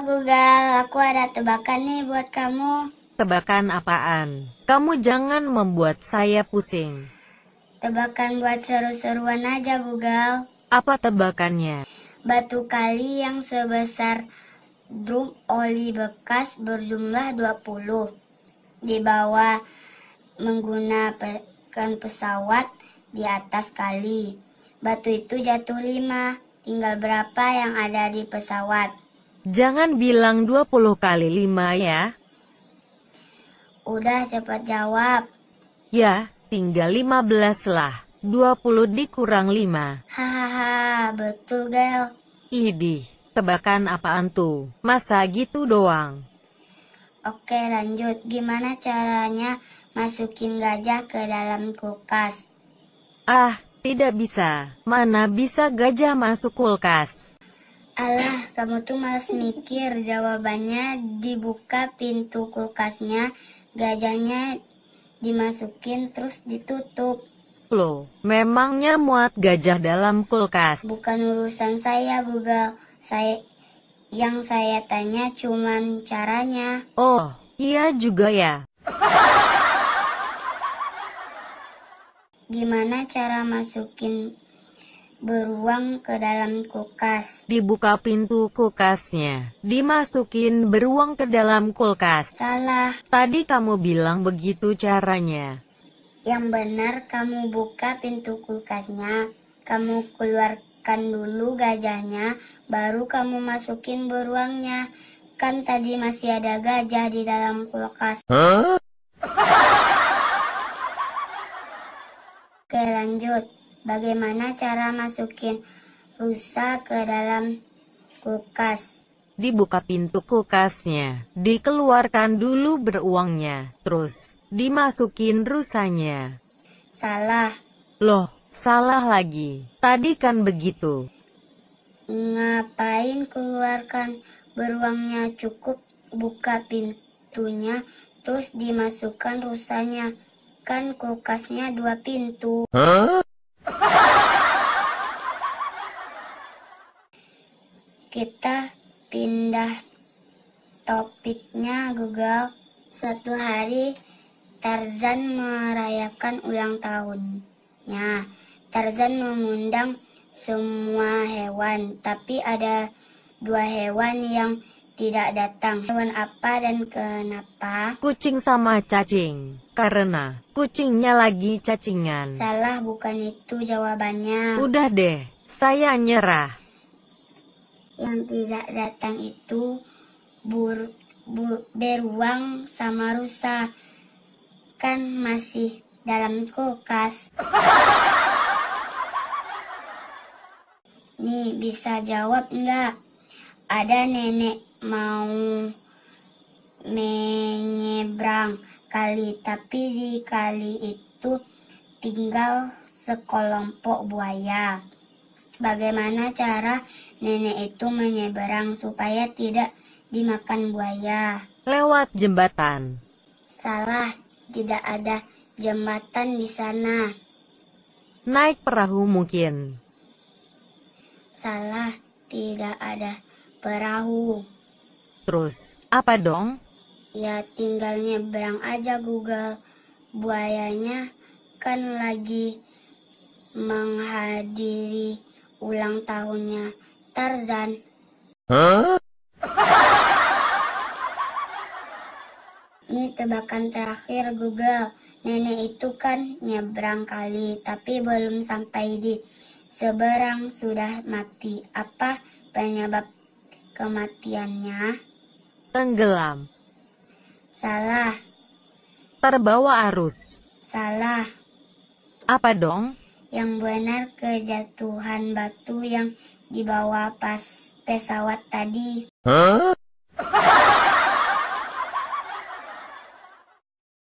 Google, aku ada tebakan nih buat kamu. Tebakan apaan? Kamu jangan membuat saya pusing. Tebakan buat seru-seruan aja Google. Apa tebakannya? Batu kali yang sebesar drum oli bekas berjumlah 20 dibawa menggunakan pesawat di atas kali. Batu itu jatuh 5. Tinggal berapa yang ada di pesawat? Jangan bilang 20 kali 5 ya. Udah cepat jawab. Ya, tinggal 15 lah. 20 dikurang 5. Hahaha, betul Gel. Idih, tebakan apaan tuh? Masa gitu doang? Oke lanjut, gimana caranya masukin gajah ke dalam kulkas? Ah, tidak bisa. Mana bisa gajah masuk kulkas? Alah, kamu tuh malas mikir. Jawabannya dibuka pintu kulkasnya, gajahnya dimasukin terus ditutup. Loh, memangnya muat gajah dalam kulkas? Bukan urusan saya Google. Yang saya tanya cuman caranya. Oh, iya juga ya. Gimana cara masukin beruang ke dalam kulkas? Dibuka pintu kulkasnya, dimasukin beruang ke dalam kulkas. Salah. Tadi kamu bilang begitu caranya. Yang benar kamu buka pintu kulkasnya, kamu keluarkan dulu gajahnya, baru kamu masukin beruangnya. Kan tadi masih ada gajah di dalam kulkas. Oke lanjut, bagaimana cara masukin rusa ke dalam kulkas? Dibuka pintu kulkasnya, dikeluarkan dulu beruangnya, terus dimasukin rusanya. Salah. Loh, salah lagi. Tadi kan begitu. Ngapain keluarkan beruangnya? Cukup buka pintunya, terus dimasukkan rusanya. Kan kulkasnya 2 pintu. Kita pindah topiknya Google. Suatu hari Tarzan merayakan ulang tahunnya. Tarzan mengundang semua hewan, tapi ada 2 hewan yang tidak datang. Hewan apa dan kenapa? Kucing sama cacing. Karena kucingnya lagi cacingan. Salah, bukan itu jawabannya. Udah deh, saya nyerah. Yang tidak datang itu beruang sama rusa. Kan masih dalam kulkas. Nih, bisa jawab nggak? Ada nenek mau menyeberang kali, tapi di kali itu tinggal sekelompok buaya. Bagaimana cara nenek itu menyeberang supaya tidak dimakan buaya? Lewat jembatan. Salah, tidak ada jembatan di sana. Naik perahu mungkin. Salah, tidak ada perahu. Terus, apa dong? Ya tinggal nyebrang aja Google. Buayanya kan lagi menghadiri ulang tahunnya Tarzan. Ini tebakan terakhir Google. Nenek itu kan nyebrang kali, tapi belum sampai di seberang sudah mati. Apa penyebab kematiannya? Tenggelam. Salah. Terbawa arus. Salah. Apa dong? Yang benar kejatuhan batu yang dibawa pas pesawat tadi.